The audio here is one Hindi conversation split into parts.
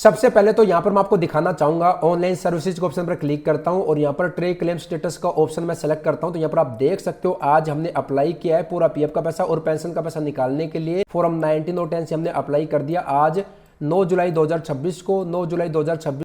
सबसे पहले तो यहाँ पर मैं आपको दिखाना चाहूंगा ऑनलाइन सर्विसेज के ऑप्शन पर क्लिक करता हूँ और यहाँ पर ट्रे क्लेम स्टेटस का ऑप्शन मैं सेलेक्ट करता हूँ। तो यहाँ पर आप देख सकते हो आज हमने अप्लाई किया है पूरा पीएफ का पैसा और पेंशन का पैसा निकालने के लिए फॉर्म 19 और 10 से हमने अप्लाई कर दिया आज 9 जुलाई 2026 को 9 जुलाई 2026।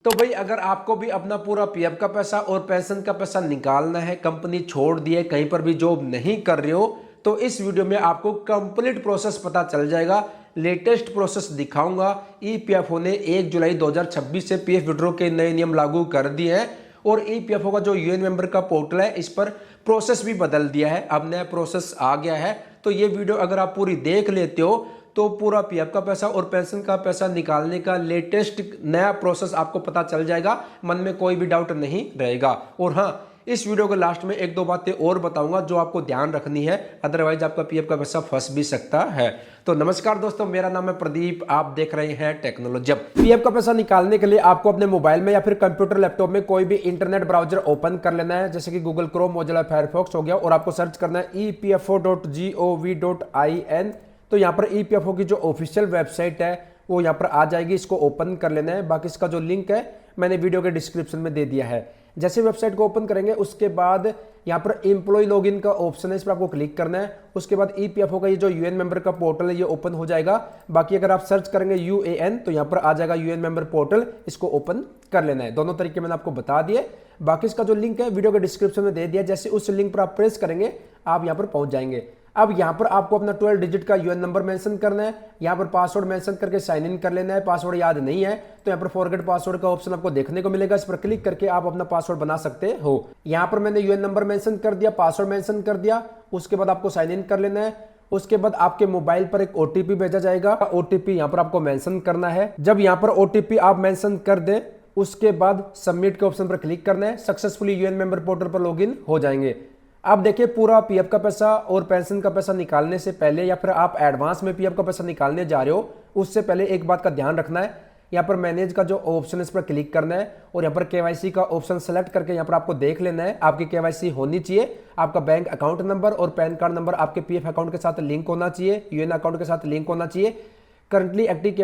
तो भाई अगर आपको भी अपना पूरा पीएफ का पैसा और पेंशन का पैसा निकालना है, कंपनी छोड़ दी है, कहीं पर भी जॉब नहीं कर रहे हो, तो इस वीडियो में आपको कंप्लीट प्रोसेस पता चल जाएगा। लेटेस्ट प्रोसेस दिखाऊंगा। ईपीएफओ ने 1 जुलाई 2026 से पीएफ विड्रॉ के नए नियम लागू कर दिए हैं और ईपीएफओ का जो यूएन मेंबर का पोर्टल है इस पर प्रोसेस भी बदल दिया है, अब नया प्रोसेस आ गया है। तो ये वीडियो अगर आप पूरी देख लेते हो तो पूरा पीएफ का पैसा और पेंशन का पैसा निकालने का लेटेस्ट नया प्रोसेस आपको पता चल जाएगा, मन में कोई भी डाउट नहीं रहेगा। और हाँ, इस वीडियो के लास्ट में एक दो बातें और बताऊंगा जो आपको ध्यान रखनी है, अदरवाइज आपका पीएफ का पैसा फंस भी सकता है। तो नमस्कार दोस्तों, मेरा नाम है प्रदीप, आप देख रहे हैं टेक्नोलॉजी। पीएफ का पैसा निकालने के लिए आपको अपने मोबाइल में या फिर कंप्यूटर लैपटॉप में कोई भी इंटरनेट ब्राउजर ओपन कर लेना है, जैसे कि गूगल क्रोम, मोजिला फायरफॉक्स हो गया, और आपको सर्च करना है epfo.gov.in। तो यहाँ पर ईपीएफओ की जो ऑफिशियल वेबसाइट है वो यहाँ पर आ जाएगी, इसको ओपन कर लेना है। बाकी इसका जो लिंक है मैंने वीडियो के डिस्क्रिप्शन में दे दिया है। जैसे वेबसाइट को ओपन करेंगे उसके बाद यहाँ पर एम्प्लॉय लॉगिन का ऑप्शन है, इस पर आपको क्लिक करना है। उसके बाद ईपीएफओ का ये जो यूएन मेंबर का पोर्टल है ये ओपन हो जाएगा। बाकी अगर आप सर्च करेंगे यूएएन तो यहाँ पर आ जाएगा यूएन मेंबर पोर्टल, इसको ओपन कर लेना है। दोनों तरीके मैंने आपको बता दिए। बाकी इसका जो लिंक है वीडियो के डिस्क्रिप्शन में दे दिया, जैसे उस लिंक पर आप प्रेस करेंगे आप यहाँ पर पहुंच जाएंगे। अब यहाँ पर आपको अपना 12 डिजिट का यूएन नंबर मेंशन करना है, यहाँ पर पासवर्ड मेंशन करके साइन इन कर लेना है। पासवर्ड याद नहीं है तो यहाँ पर फॉरगेट पासवर्ड का ऑप्शन आपको देखने को मिलेगा, इस पर क्लिक करके आप अपना पासवर्ड बना सकते हो। यहाँ पर मैंने यूएन नंबर मेंशन कर दिया, पासवर्ड मेंशन कर दिया, उसके बाद आपको साइन इन कर लेना है। उसके बाद आपके मोबाइल पर एक ओटीपी भेजा जाएगा, ओटीपी यहाँ पर आपको मेंशन करना है। जब यहाँ पर ओटीपी आप मेंशन कर दें उसके बाद सबमिट के ऑप्शन पर क्लिक करना है, सक्सेसफुली यूएन मेंबर पोर्टल पर लॉगिन हो जाएंगे। आप देखिए पूरा पीएफ का पैसा और पेंशन का पैसा निकालने से पहले या फिर आप एडवांस में पीएफ का पैसा निकालने जा रहे हो उससे पहले एक बात का ध्यान रखना है। यहाँ पर मैनेज का जो ऑप्शन है इस पर क्लिक करना है और यहाँ पर केवाईसी का ऑप्शन सेलेक्ट करके यहाँ पर आपको देख लेना है आपकी केवाईसी होनी चाहिए। आपका बैंक अकाउंट नंबर और पैन कार्ड नंबर आपके पीएफ अकाउंट के साथ लिंक होना चाहिए, यूएन अकाउंट के साथ लिंक होना चाहिए। करंटली एक्टिव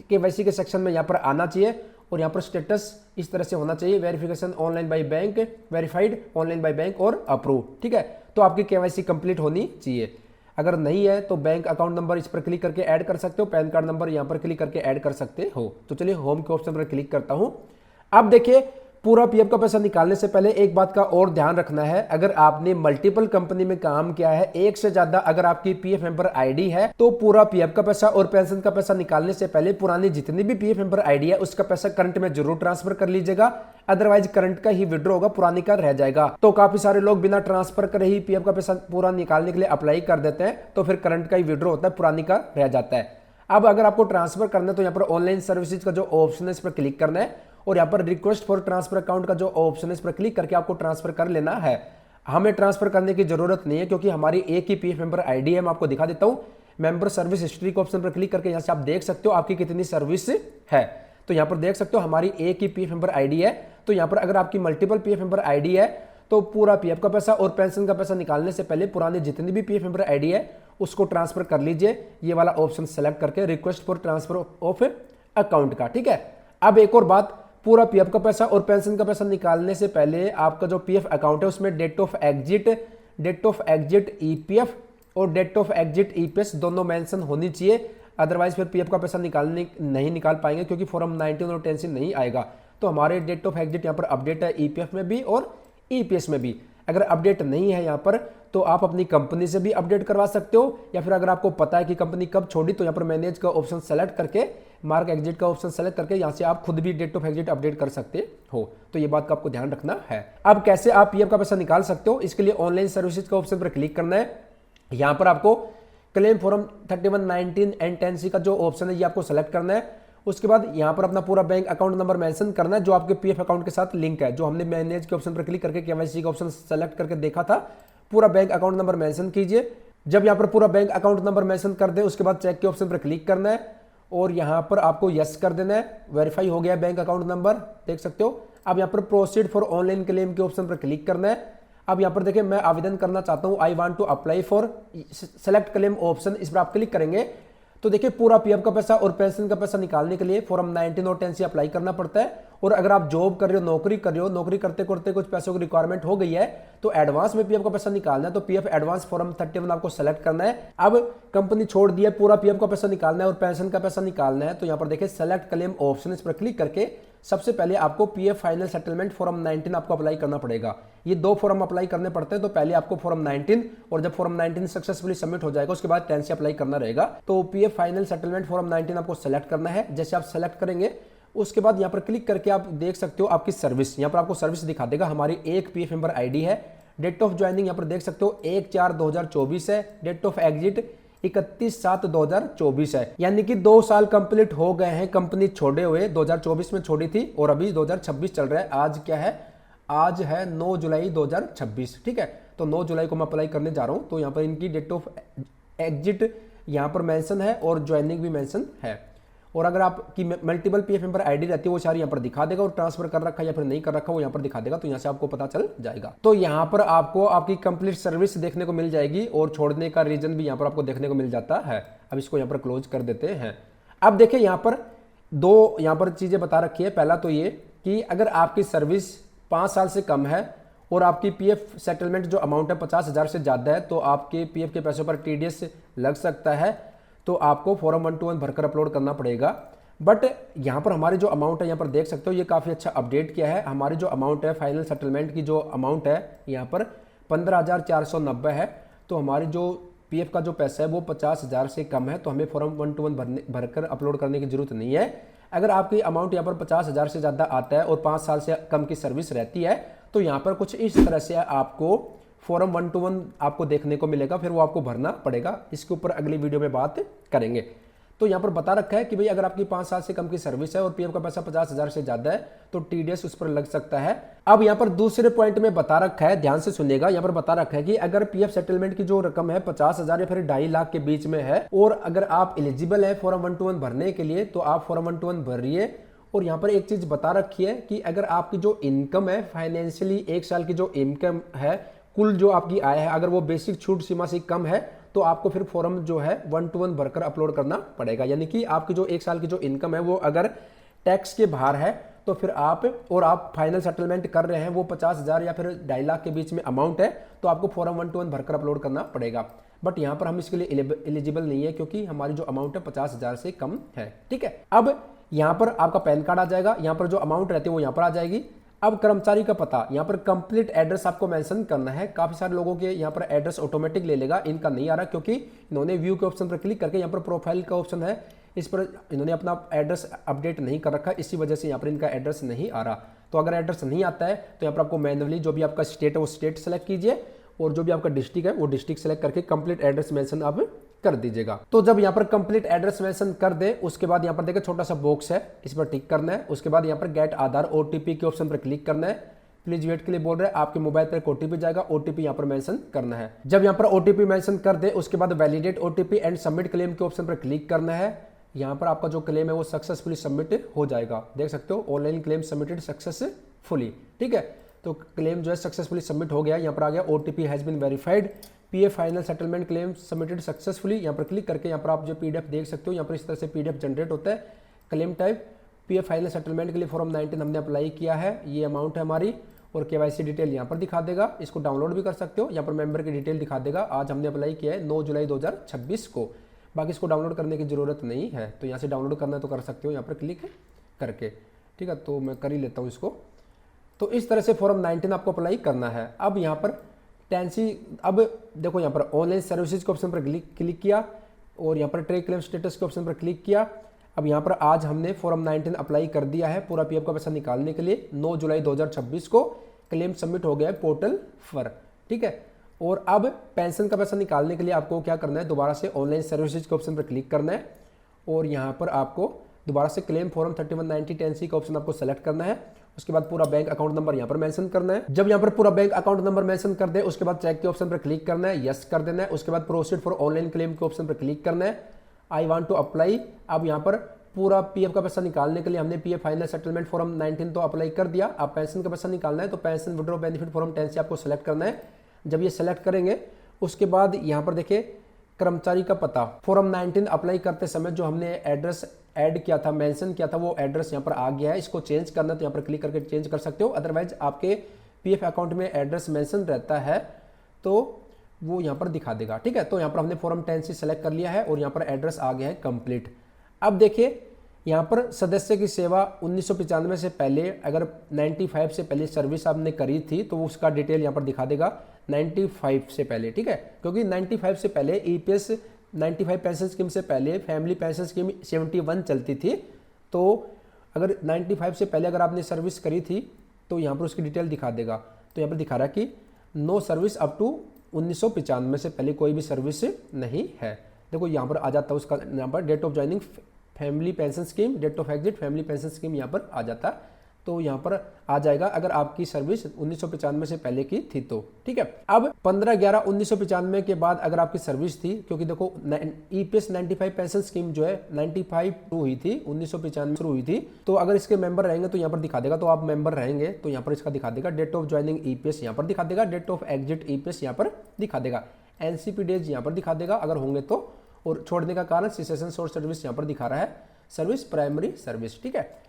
केवाईसी के सेक्शन में यहाँ पर आना चाहिए और यहाँ पर स्टेटस इस तरह से होना चाहिए, verification online by bank, verified online by bank और अप्रूव। ठीक है, तो आपकी केवाईसी कंप्लीट होनी चाहिए। अगर नहीं है तो बैंक अकाउंट नंबर इस पर क्लिक करके ऐड कर सकते हो, पैन कार्ड नंबर यहाँ पर क्लिक करके ऐड कर सकते हो। तो चलिए होम के ऑप्शन पर क्लिक करता हूँ। अब देखिए पूरा पीएफ का पैसा निकालने से पहले एक बात का और ध्यान रखना है, अगर आपने मल्टीपल कंपनी में काम किया है, एक से ज्यादा अगर आपकी पीएफ मेंबर आईडी है, तो पूरा पीएफ का पैसा और पेंशन का पैसा निकालने से पहले पुरानी जितनी भी पीएफ मेंबर आईडी है उसका पैसा करंट में जरूर ट्रांसफर कर लीजिएगा, अदरवाइज करंट का ही विड्रॉ होगा, पुरानी का रह जाएगा। तो काफी सारे लोग बिना ट्रांसफर करे ही पीएफ का पैसा पूरा निकालने के लिए अप्लाई कर देते हैं, तो फिर करंट का ही विड्रॉ होता है, पुरानी का रह जाता है। अब अगर आपको ट्रांसफर करना है तो यहाँ पर ऑनलाइन सर्विसेज का जो ऑप्शन है इस पर क्लिक करना है और यहाँ पर रिक्वेस्ट फॉर ट्रांसफर अकाउंट का जो ऑप्शन है इस पर क्लिक करके आपको ट्रांसफर कर लेना है। हमें ट्रांसफर करने की जरूरत नहीं है क्योंकि हमारी एक ही पीएफ मेंबर आईडी है। मैं आपको दिखा देता हूँ, मेंबर सर्विस हिस्ट्री के ऑप्शन पर क्लिक करके यहाँ से आप देख सकते हो आपकी कितनी सर्विस है। तो यहाँ पर देख सकते हो हमारी एक ही पीएफ मेंबर आईडी है। तो यहाँ पर अगर आपकी मल्टीपल पीएफ मेंबर आईडी है तो पूरा पीएफ का पैसा और पेंशन का पैसा निकालने से पहले पुरानी जितनी भी पीएफ मेंबर आईडी है उसको ट्रांसफर कर लीजिए, ये वाला ऑप्शन सेलेक्ट करके request for transfer of account का। ठीक है, अब एक और बात, पूरा पीएफ का पैसा और पेंशन का पैसा निकालने से पहले आपका जो पीएफ अकाउंट है उसमें डेट ऑफ एग्जिट ईपीएफ और डेट ऑफ एग्जिट ईपीएस दोनों मेंशन होनी चाहिए, अदरवाइज फिर पीएफ का पैसा नहीं निकाल पाएंगे क्योंकि फॉर्म 19 और 10 से नहीं आएगा। तो हमारे डेट ऑफ एग्जिट यहाँ पर अपडेट है ईपीएफ में भी और ईपीएस में भी। अगर अपडेट नहीं है यहाँ पर तो आप अपनी कंपनी से भी अपडेट करवा सकते हो, या फिर अगर आपको पता है कि कंपनी कब छोड़ी तो यहाँ पर मैनेज का ऑप्शन सेलेक्ट करके मार्क एग्जिट का ऑप्शन सेलेक्ट करके यहाँ से आप खुद भी डेट ऑफ एग्जिट अपडेट कर सकते हो। तो ये बात का आपको ध्यान रखना है। अब कैसे आप पीएफ का पैसा निकाल सकते हो, इसके लिए ऑनलाइन सर्विसेज का ऑप्शन पर क्लिक करना है। यहाँ पर आपको क्लेम फॉर्म 31, 19 एंड 10C का जो ऑप्शन है ये आपको सेलेक्ट करना है। उसके बाद यहाँ पर अपना पूरा बैंक अकाउंट नंबर मेंशन करना है जो आपके पीएफ अकाउंट के साथ लिंक है, जो हमने मैनेज के ऑप्शन पर क्लिक करके केवाईसी का ऑप्शन सेलेक्ट करके देखा था। पूरा बैंक अकाउंट नंबर मेंशन कीजिए। जब यहाँ पर पूरा बैंक अकाउंट नंबर मेंशन कर दे उसके बाद चेक के ऑप्शन पर क्लिक करना है और यहाँ पर आपको यस कर देना है। वेरीफाई हो गया बैंक अकाउंट नंबर, देख सकते हो। अब यहाँ पर प्रोसीड फॉर ऑनलाइन क्लेम के ऑप्शन पर क्लिक करना है। अब यहाँ पर देखिए मैं आवेदन करना चाहता हूँ, I want to apply for select claim option, इस पर आप क्लिक करेंगे तो देखिए पूरा पीएफ का पैसा और पेंशन का पैसा निकालने के लिए फॉर्म 19 और 10 से अप्लाई करना पड़ता है। और अगर आप जॉब कर रहे हो, नौकरी कर रहे हो, नौकरी करते करते कुछ पैसों की रिक्वायरमेंट हो गई है तो एडवांस में पीएफ का पैसा निकालना है, तो पीएफ एडवांस फॉर्म 31 आपको सेलेक्ट करना है। अब कंपनी छोड़ दिया, पूरा पीएफ का पैसा निकालना है और पेंशन का पैसा निकालना है, तो यहाँ पर देखिए सेलेक्ट क्लेम ऑप्शन, इस पर क्लिक करके सबसे पहले आपको पीएफ फाइनल सेटलमेंट फॉर्म 19 आपको अप्लाई करना पड़ेगा। ये 2 फॉर्म अप्लाई करने पड़ते हैं, तो पहले आपको फॉर्म 19 और जब फॉर्म 19 सक्सेसफुली सबमिट हो जाएगा उसके बाद 10 से अप्लाई करना रहेगा। तो पीएफ फाइनल सेटलमेंट फॉर्म 19 आपको सेलेक्ट करना है। जैसे आप सेलेक्ट करेंगे उसके बाद यहाँ पर क्लिक करके आप देख सकते हो आपकी सर्विस, यहाँ पर आपको सर्विस दिखा देगा। हमारी एक पीएफ मेंबर आईडी है, डेट ऑफ ज्वाइनिंग यहाँ पर देख सकते हो 1/4/2024 है, डेट ऑफ एग्जिट 31/7/2024 है, यानी कि 2 साल कंप्लीट हो गए हैं कंपनी छोड़े हुए। 2024 में छोड़ी थी और अभी 2026 चल रहा है। आज क्या है, आज है 9 जुलाई 2026, ठीक है। तो 9 जुलाई को मैं अप्लाई करने जा रहा हूं, तो यहाँ पर इनकी डेट ऑफ एग्जिट यहाँ पर मेंशन है और ज्वाइनिंग भी मेंशन है। और अगर आपकी मल्टीपल पीएफ मेंबर आईडी रहती है वो सारी यहाँ पर दिखा देगा, और ट्रांसफर कर रखा है या फिर नहीं कर रखा वो यहाँ पर दिखा देगा, तो यहाँ से आपको पता चल जाएगा। तो यहाँ पर आपको आपकी कंप्लीट सर्विस देखने को मिल जाएगी और छोड़ने का रीजन भी यहाँ पर आपको देखने को मिल जाता है। अब इसको यहाँ पर क्लोज कर देते हैं। अब देखिए यहाँ पर 2 यहाँ पर चीजें बता रखी है। पहला तो ये कि अगर आपकी सर्विस 5 साल से कम है और आपकी पीएफ सेटलमेंट जो अमाउंट है 50,000 से ज्यादा है, तो आपके पीएफ के पैसों पर टीडीएस लग सकता है, तो आपको फॉर्म 121 भरकर अपलोड करना पड़ेगा। बट यहाँ पर हमारी जो अमाउंट है यहाँ पर देख सकते हो, ये काफ़ी अच्छा अपडेट किया है। हमारी जो अमाउंट है फाइनल सेटलमेंट की जो अमाउंट है यहाँ पर 15,490 है। तो हमारी जो पीएफ का जो पैसा है वो 50,000 से कम है, तो हमें फॉर्म 121 भरकर अपलोड करने की जरूरत नहीं है। अगर आपकी अमाउंट यहाँ पर 50,000 से ज़्यादा आता है और 5 साल से कम की सर्विस रहती है, तो यहाँ पर कुछ इस तरह से आपको फॉर्म 121 आपको देखने को मिलेगा, फिर वो आपको भरना पड़ेगा। इसके ऊपर अगली वीडियो में बात करेंगे। तो यहाँ पर बता रखा है कि भाई अगर आपकी 5 साल से कम की सर्विस है और पीएफ का पैसा 50,000 से ज्यादा है तो टीडीएस उस पर लग सकता है। अब यहाँ पर दूसरे पॉइंट में बता रखा है, ध्यान से सुनिएगा, यहाँ पर बता रखा है कि अगर पीएफ सेटलमेंट की जो रकम है 50,000 या फिर 2.5 लाख के बीच में है और अगर आप एलिजिबल है फॉर्म 121 भरने के लिए, तो आप फॉर्म 121 भरिए। और यहाँ पर एक चीज बता रखी है कि अगर आपकी जो इनकम है फाइनेंशियली 1 साल की जो इनकम है, कुल जो आपकी आय है, अगर वो बेसिक छूट सीमा से कम है तो आपको फिर फॉर्म जो है 121 भरकर अपलोड करना पड़ेगा। यानी कि आपकी जो 1 साल की जो इनकम है वो अगर टैक्स के बाहर है तो फिर आप फाइनल सेटलमेंट कर रहे हैं वो 50,000 या फिर 2.5 लाख के बीच में अमाउंट है, तो आपको फॉर्म 121 भरकर अपलोड करना पड़ेगा। बट यहाँ पर हम इसके लिए एलिजिबल नहीं है क्योंकि हमारी जो अमाउंट है 50,000 से कम है, ठीक है। अब यहाँ पर आपका पैन कार्ड आ जाएगा, यहाँ पर जो अमाउंट रहती है वो यहाँ पर आ जाएगी। अब कर्मचारी का पता, यहाँ पर कंप्लीट एड्रेस आपको मेंशन करना है। काफी सारे लोगों के यहाँ पर एड्रेस ऑटोमेटिक ले लेगा, इनका नहीं आ रहा क्योंकि इन्होंने व्यू के ऑप्शन पर क्लिक करके यहाँ पर प्रोफाइल का ऑप्शन है, इस पर इन्होंने अपना एड्रेस अपडेट नहीं कर रखा, इसी वजह से यहाँ पर इनका एड्रेस नहीं आ रहा। तो अगर एड्रेस नहीं आता है तो यहाँ पर आपको मैनुअली जो भी आपका स्टेट है वो स्टेट सेलेक्ट कीजिए और जो भी आपका डिस्ट्रिक्ट है वो डिस्ट्रिक्ट सेलेक्ट करके कंप्लीट एड्रेस मेंशन आप कर दीजिएगा। तो जब यहाँ पर कंप्लीट एड्रेस मेंशन कर दे उसके बाद यहाँ पर देखिए छोटा सा बॉक्स है, इस पर टिक करना है। उसके बाद यहाँ पर गेट आधार ओटीपी के ऑप्शन पर क्लिक करना है। प्लीज वेट के लिए बोल रहे हैं, आपके मोबाइल पर ओटीपी जाएगा, ओटीपी यहाँ पर मेंशन करना है। जब यहाँ पर ओटीपी मेंशन कर दे उसके बाद validate OTP and submit claim के ऑप्शन पर क्लिक करना है। यहाँ पर आपका जो क्लेम है वो सक्सेसफुली सबमिट हो जाएगा, देख सकते हो ऑनलाइन क्लेम सबमिटेड सक्सेसफुली, ठीक है। तो क्लेम जो है सक्सेसफुली सबमिट हो गया, यहाँ पर आ गया OTP has been verified, PF final settlement claim submitted successfully. यहाँ पर क्लिक करके यहाँ पर आप जो पीडीएफ देख सकते हो, यहाँ पर इस तरह से पीडीएफ जनरेट होता है। Claim type PF final settlement के लिए फॉर्म 19 हमने अप्लाई किया है, ये अमाउंट है हमारी, और केवाईसी डिटेल यहाँ पर दिखा देगा। इसको डाउनलोड भी कर सकते हो, यहाँ पर मेंबर की डिटेल दिखा देगा। आज हमने अप्लाई किया है 9 जुलाई 2026 को, बाकी इसको डाउनलोड करने की जरूरत नहीं है। तो यहाँ से डाउनलोड करना है तो कर सकते हो यहाँ पर क्लिक करके, ठीक है। तो मैं कर ही लेता हूँ इसको। तो इस तरह से फॉर्म 19 आपको अप्लाई करना है। अब यहाँ पर टेंसी, अब देखो यहाँ पर ऑनलाइन सर्विसेज के ऑप्शन पर क्लिक किया और यहाँ पर ट्रैक क्लेम स्टेटस के ऑप्शन पर क्लिक किया। अब यहाँ पर आज हमने फॉर्म 19 अप्लाई कर दिया है पूरा पीएफ का पैसा निकालने के लिए। 9 जुलाई 2026 को क्लेम सबमिट हो गया है पोर्टल पर, ठीक है। और अब पेंशन का पैसा निकालने के लिए आपको क्या करना है, दोबारा से ऑनलाइन सर्विसेज के ऑप्शन पर क्लिक करना है और यहाँ पर आपको दोबारा से क्लेम फॉर्म 3190 10C का ऑप्शन आपको सेलेक्ट करना है। उसके बाद पूरा बैंक अकाउंट नंबर यहाँ पर मेंशन करना है। जब यहाँ पर पूरा बैंक अकाउंट नंबर मेंशन कर दे उसके बाद चेक के ऑप्शन पर क्लिक करना है, यस कर देना है। उसके बाद प्रोसीड फॉर ऑनलाइन क्लेम के ऑप्शन पर क्लिक करना है, आई वांट टू अप्लाई। अब यहाँ पर पूरा पीएफ का पैसा निकालने के लिए हमने पीएफ फाइनल सेटलमेंट फॉर्म 19 तो अप्लाई कर दिया। अब पेंशन का पैसा निकालना है तो पेंशन विड्रॉ बेनिफिट फॉर्म 10 से आपको सेलेक्ट करना है। जब ये सेलेक्ट करेंगे उसके बाद यहाँ पर देखिए कर्मचारी का पता, फॉर्म 19 अप्लाई करते समय जो हमने एड्रेस ऐड किया था, मेंशन किया था, वो एड्रेस यहाँ पर आ गया है। इसको चेंज करना तो यहाँ पर क्लिक करके चेंज कर सकते हो। अदरवाइज आपके पीएफ अकाउंट में एड्रेस मेंशन रहता है तो वो यहाँ पर दिखा देगा। ठीक है, तो यहाँ पर हमने फॉर्म 10C सेलेक्ट कर लिया है और यहाँ पर एड्रेस आ गया है कंप्लीट। अब देखिए यहाँ पर सदस्य की सेवा 1995 से पहले, अगर 95 से पहले सर्विस आपने करी थी तो उसका डिटेल यहाँ पर दिखा देगा 95 से पहले। ठीक है, क्योंकि 95 से पहले ईपीएस 95 पेंशन स्कीम से पहले फैमिली पेंशन स्कीम 71 चलती थी। तो अगर 95 से पहले अगर आपने सर्विस करी थी तो यहाँ पर उसकी डिटेल दिखा देगा। तो यहाँ पर दिखा रहा है कि नो सर्विस अप टू 1995 से पहले कोई भी सर्विस नहीं है। देखो यहाँ पर आ जाता है उसका, यहाँ पर date of joining family pension scheme, date of exit family pension scheme यहाँ पर आ जाता है। तो यहाँ पर आ जाएगा अगर आपकी सर्विस 1995 से पहले की थी तो। ठीक है, अब 15/11/1995 के बाद अगर आपकी सर्विस थी, क्योंकि देखो ईपीएस 95 पेंशन स्कीम जो है 95 शुरू हुई थी, 1995 शुरू हुई थी। तो अगर इसके मेंबर रहेंगे तो यहाँ पर दिखा देगा। तो आप मेंबर रहेंगे तो यहाँ पर इसका दिखा देगा। डेट ऑफ ज्वाइनिंग ईपीएस यहाँ पर दिखा देगा, डेट ऑफ एग्जिट ईपीएस यहाँ पर दिखा देगा, एनसीपी डेज यहाँ पर दिखा देगा अगर होंगे तो। और छोड़ने का कारण सेसेशन शॉर्ट सर्विस यहाँ पर दिखा रहा है, सर्विस प्राइमरी सर्विस। ठीक है,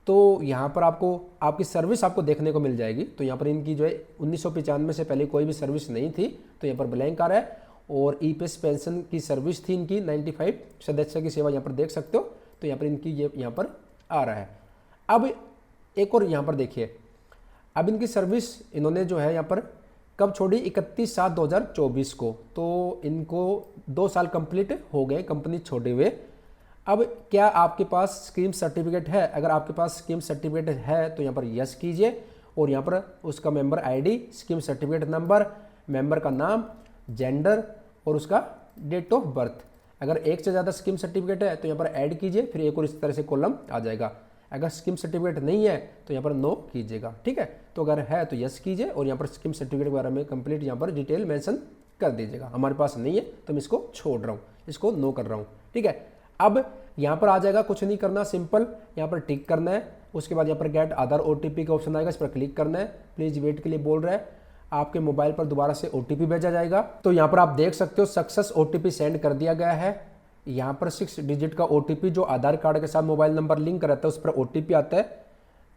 तो यहाँ पर आपको आपकी सर्विस आपको देखने को मिल जाएगी। तो यहाँ पर इनकी जो है 1995 से पहले कोई भी सर्विस नहीं थी तो यहाँ पर ब्लैंक आ रहा है। और ईपीएस पेंशन की सर्विस थी इनकी 95, सदस्य की सेवा यहाँ पर देख सकते हो। तो यहाँ पर इनकी ये यहाँ पर आ रहा है। अब एक और यहाँ पर देखिए, अब इनकी सर्विस इन्होंने जो है यहाँ पर कब छोड़ी, 31/7/2024 को। तो इनको 2 साल कंप्लीट हो गए कंपनी छोड़े हुए। अब क्या आपके पास स्कीम सर्टिफिकेट है? अगर आपके पास स्कीम सर्टिफिकेट है तो यहाँ पर यस कीजिए और यहाँ पर उसका member ID, scheme certificate number, member का नाम, जेंडर और उसका डेट ऑफ बर्थ। अगर एक से ज़्यादा स्कीम सर्टिफिकेट है तो यहाँ पर ऐड कीजिए, फिर एक और इस तरह से कॉलम आ जाएगा। अगर स्कीम सर्टिफिकेट नहीं है तो यहाँ पर नो कीजिएगा। ठीक है, तो अगर है तो यस कीजिए और यहाँ पर स्कीम सर्टिफिकेट के बारे में कंप्लीट यहाँ पर डिटेल मेंशन कर दीजिएगा। हमारे पास नहीं है तो मैं इसको छोड़ रहा हूँ, इसको नो कर रहा हूँ। ठीक है, अब यहाँ पर आ जाएगा, कुछ नहीं करना, सिंपल यहाँ पर टिक करना है। उसके बाद यहाँ पर गेट आधार ओटीपी का ऑप्शन आएगा, इस पर क्लिक करना है। प्लीज वेट के लिए बोल रहा है, आपके मोबाइल पर दोबारा से ओटीपी भेजा जाएगा। तो यहाँ पर आप देख सकते हो सक्सेस ओटीपी सेंड कर दिया गया है। यहाँ पर 6 डिजिट का ओटीपी जो आधार कार्ड के साथ मोबाइल नंबर लिंक रहता है उस पर ओटीपी आता है,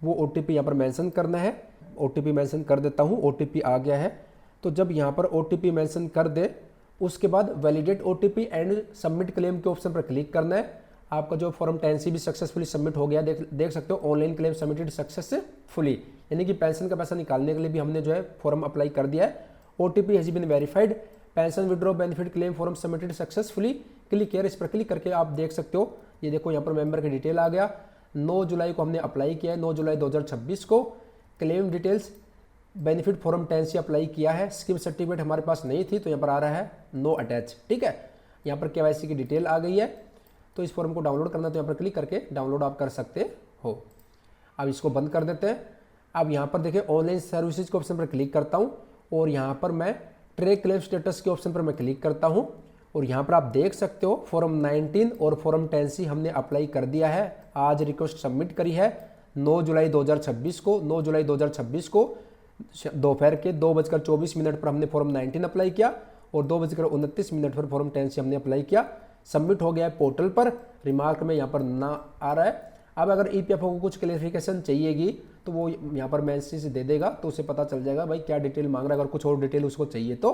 वो ओटीपी यहाँ पर मेंशन करना है। ओटीपी मेंशन कर देता हूँ, ओटीपी आ गया है। तो जब यहाँ पर ओटीपी मेंशन कर दे उसके बाद validate OTP and submit claim के ऑप्शन पर क्लिक करना है। आपका जो फॉर्म 10C भी सक्सेसफुली सबमिट हो गया, देख सकते हो ऑनलाइन क्लेम सबमिटेड सक्सेसफुली, यानी कि पेंशन का पैसा निकालने के लिए भी हमने जो है फॉर्म अप्लाई कर दिया है। OTP has been verified, pension withdraw benefit claim form submitted successfully, click here, इस पर क्लिक करके आप देख सकते हो। ये देखो यहाँ पर मेंबर की डिटेल आ गया। 9 जुलाई को हमने अप्लाई किया है, 9 जुलाई 2026 को। Claim details benefit form 10C apply किया है, स्कीम सर्टिफिकेट हमारे पास नहीं थी तो यहाँ पर आ रहा है नो अटैच। ठीक है, यहाँ पर केवाईसी की डिटेल आ गई है। तो इस फॉर्म को डाउनलोड करना तो यहाँ पर क्लिक करके डाउनलोड आप कर सकते हो। अब इसको बंद कर देते हैं। अब यहाँ पर देखिए ऑनलाइन सर्विसेज के ऑप्शन पर क्लिक करता हूँ और यहाँ पर मैं ट्रैक क्लेम स्टेटस के ऑप्शन पर मैं क्लिक करता हूँ और यहाँ पर आप देख सकते हो फॉर्म 19 और फॉर्म 10C हमने अप्लाई कर दिया है। आज रिक्वेस्ट सबमिट करी है 9 जुलाई 2026 को। 9 जुलाई 2026 को दोपहर के 2:24 पर हमने फॉर्म 19 अप्लाई किया और 2:29 पर फॉर्म 10C हमने अप्लाई किया। सबमिट हो गया है पोर्टल पर, रिमार्क में यहाँ पर ना आ रहा है। अब अगर ईपीएफओ को कुछ क्लेरिफिकेशन चाहिएगी तो वो यहाँ पर मैसेज दे देगा, तो उसे पता चल जाएगा भाई क्या डिटेल मांग रहा है, अगर कुछ और डिटेल उसको चाहिए तो।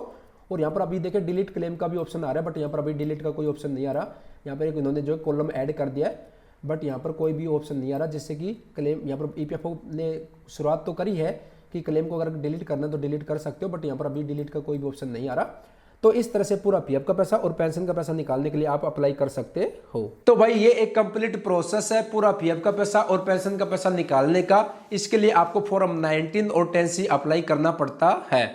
और यहाँ पर अभी देखिए डिलीट क्लेम का भी ऑप्शन आ रहा है, बट यहाँ पर अभी डिलीट का कोई ऑप्शन नहीं आ रहा। यहाँ पर एक इन्होंने जो कॉलम ऐड कर दिया है, बट यहाँ पर कोई भी ऑप्शन नहीं आ रहा, जिससे कि क्लेम यहाँ पर ईपीएफओ ने शुरुआत तो करी है कि क्लेम को अगर डिलीट करना है तो डिलीट कर सकते हो, बट यहाँ पर अभी डिलीट का कोई भी ऑप्शन नहीं आ रहा। तो इस तरह से पूरा पीएफ का पैसा और पेंशन का पैसा निकालने के लिए आप अप्लाई कर सकते हो। तो भाई ये एक कंप्लीट प्रोसेस है पूरा पीएफ का पैसा और पेंशन का पैसा निकालने का। इसके लिए आपको फॉर्म 19 और 10C अप्लाई करना पड़ता है।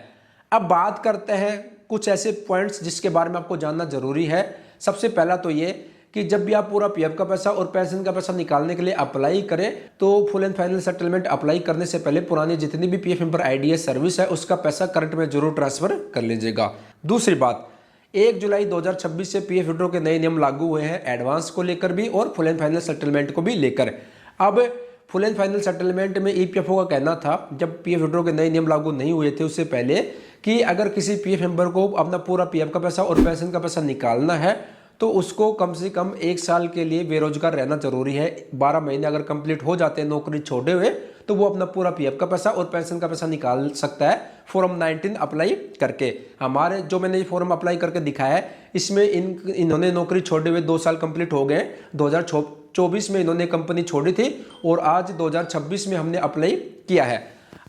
अब बात करते हैं कुछ ऐसे पॉइंट्स जिसके बारे में आपको जानना जरूरी है। सबसे पहला तो ये कि जब भी आप पूरा पीएफ का पैसा और पेंशन का पैसा निकालने के लिए अप्लाई करें तो full and final settlement apply करने से पहले पुरानी जितनी भी पीएफ मेंबर आईडीएस सर्विस है उसका पैसा करंट में जरूर ट्रांसफर कर लीजिएगा। दूसरी बात, 1 जुलाई 2026 से पीएफ विड्रॉ के नए नियम लागू हुए हैं, एडवांस को लेकर भी और फुल एंड फाइनल सेटलमेंट को भी लेकर। अब फुल एंड फाइनल सेटलमेंट में ईपीएफओ का कहना था, जब पीएफ विड्रॉ के नए नियम लागू नहीं हुए थे उससे पहले, कि अगर किसी पीएफ मेंबर को अपना पूरा पीएफ का पैसा और पेंशन का पैसा निकालना है तो उसको कम से कम 1 साल के लिए बेरोजगार रहना जरूरी है। 12 महीने अगर कंप्लीट हो जाते हैं नौकरी छोड़े हुए तो वो अपना पूरा पीएफ का पैसा और पेंशन का पैसा निकाल सकता है फॉर्म 19 अप्लाई करके। हमारे जो मैंने ये फॉर्म अप्लाई करके दिखाया है इसमें इन्होंने नौकरी छोड़े हुए 2 साल कंप्लीट हो गए। 2024 में इन्होंने कंपनी छोड़ी थी और आज 2026 में हमने अप्लाई किया है।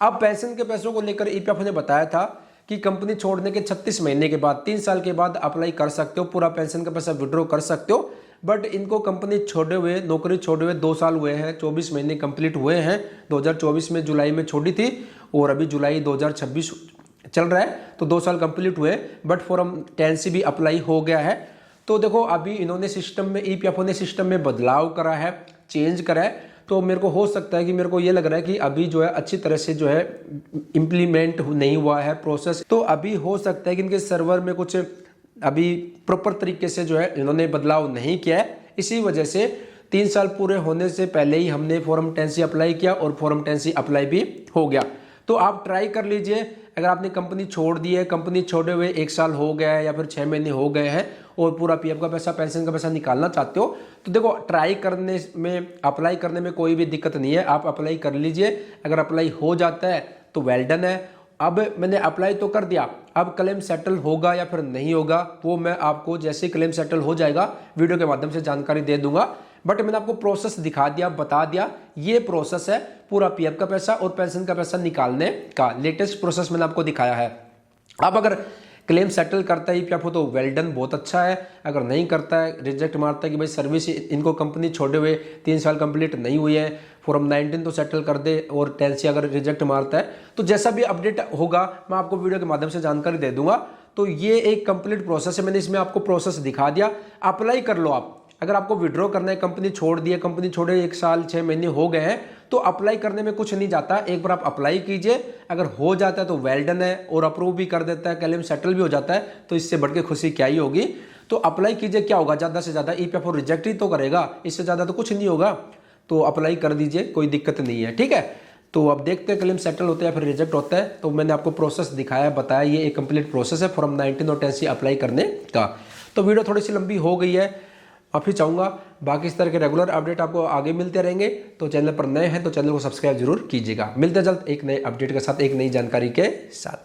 अब पेंशन के पैसों को लेकर ईपीएफ ने बताया था कि कंपनी छोड़ने के 36 महीने के बाद 3 साल के बाद अप्लाई कर सकते हो, पूरा पेंशन का पैसा विड्रॉ कर सकते हो। बट इनको कंपनी छोड़े हुए नौकरी छोड़े हुए 2 साल हुए हैं, 24 महीने कंप्लीट हुए हैं। 2024 में जुलाई में छोड़ी थी और अभी जुलाई 2026 चल रहा है तो 2 साल कंप्लीट हुए, बट फॉर्म 10C भी अप्लाई हो गया है। तो देखो अभी इन्होंने सिस्टम में ईपीएफओ ने सिस्टम में बदलाव करा है, चेंज करा है। तो मेरे को हो सकता है कि मेरे को ये लग रहा है कि अभी जो है अच्छी तरह से जो है इम्प्लीमेंट नहीं हुआ है प्रोसेस। तो अभी हो सकता है कि इनके सर्वर में कुछ अभी प्रॉपर तरीके से जो है इन्होंने बदलाव नहीं किया है। इसी वजह से 3 साल पूरे होने से पहले ही हमने फॉर्म 10C अप्लाई किया और फॉर्म 10C अप्लाई भी हो गया। तो आप ट्राई कर लीजिए, अगर आपने कंपनी छोड़ दी है, कंपनी छोड़े हुए 1 साल हो गया है या फिर 6 महीने हो गए हैं और पूरा पीएफ का पैसा पेंशन का पैसा निकालना चाहते हो तो देखो ट्राई करने में अप्लाई करने में कोई भी दिक्कत नहीं है, आप अप्लाई कर लीजिए। अगर अप्लाई हो जाता है तो वेल डन है। अब मैंने अप्लाई तो कर दिया, अब क्लेम सेटल होगा या फिर नहीं होगा वो मैं आपको जैसे क्लेम सेटल हो जाएगा वीडियो के माध्यम से जानकारी दे दूंगा। बट मैंने आपको प्रोसेस दिखा दिया, बता दिया, ये प्रोसेस है पूरा पीएफ का पैसा और पेंशन का पैसा निकालने का। लेटेस्ट प्रोसेस मैंने आपको दिखाया है। अब अगर क्लेम सेटल करता है ईपीएफओ तो वेल डन, बहुत अच्छा है। अगर नहीं करता है, रिजेक्ट मारता है कि भाई सर्विस इनको कंपनी छोड़े हुए 3 साल कंप्लीट नहीं हुई है, फॉर्म 19 तो सेटल कर दे और 10C अगर रिजेक्ट मारता है तो जैसा भी अपडेट होगा मैं आपको वीडियो के माध्यम से जानकारी दे दूंगा। तो ये एक कंप्लीट प्रोसेस है, मैंने इसमें आपको प्रोसेस दिखा दिया। अप्लाई कर लो आप। अगर आपको विड्रॉ करना है, कंपनी छोड़ दी है, कंपनी छोड़े 1 साल 6 महीने हो गए हैं तो अप्लाई करने में कुछ नहीं जाता। एक बार आप अप्लाई कीजिए, अगर हो जाता है तो वेल डन है और अप्रूव भी कर देता है, क्लेम सेटल भी हो जाता है तो इससे बढ़ के खुशी क्या ही होगी। तो अप्लाई कीजिए, क्या होगा ज़्यादा से ज़्यादा ईपीएफओ रिजेक्ट ही तो करेगा, इससे ज़्यादा तो कुछ नहीं होगा। तो अप्लाई कर दीजिए, कोई दिक्कत नहीं है, ठीक है। तो अब देखते हैं क्लेम सेटल होता है या फिर रिजेक्ट होता है। तो मैंने आपको प्रोसेस दिखाया, बताया, ये एक कंप्लीट प्रोसेस है फॉर्म 19 और 10C अप्लाई करने का। तो वीडियो थोड़ी सी लंबी हो गई है, माफी चाहूँगा। बाकी इस तरह के रेगुलर अपडेट आपको आगे मिलते रहेंगे। तो चैनल पर नए हैं तो चैनल को सब्सक्राइब जरूर कीजिएगा। मिलते जल्द एक नए अपडेट के साथ, एक नई जानकारी के साथ।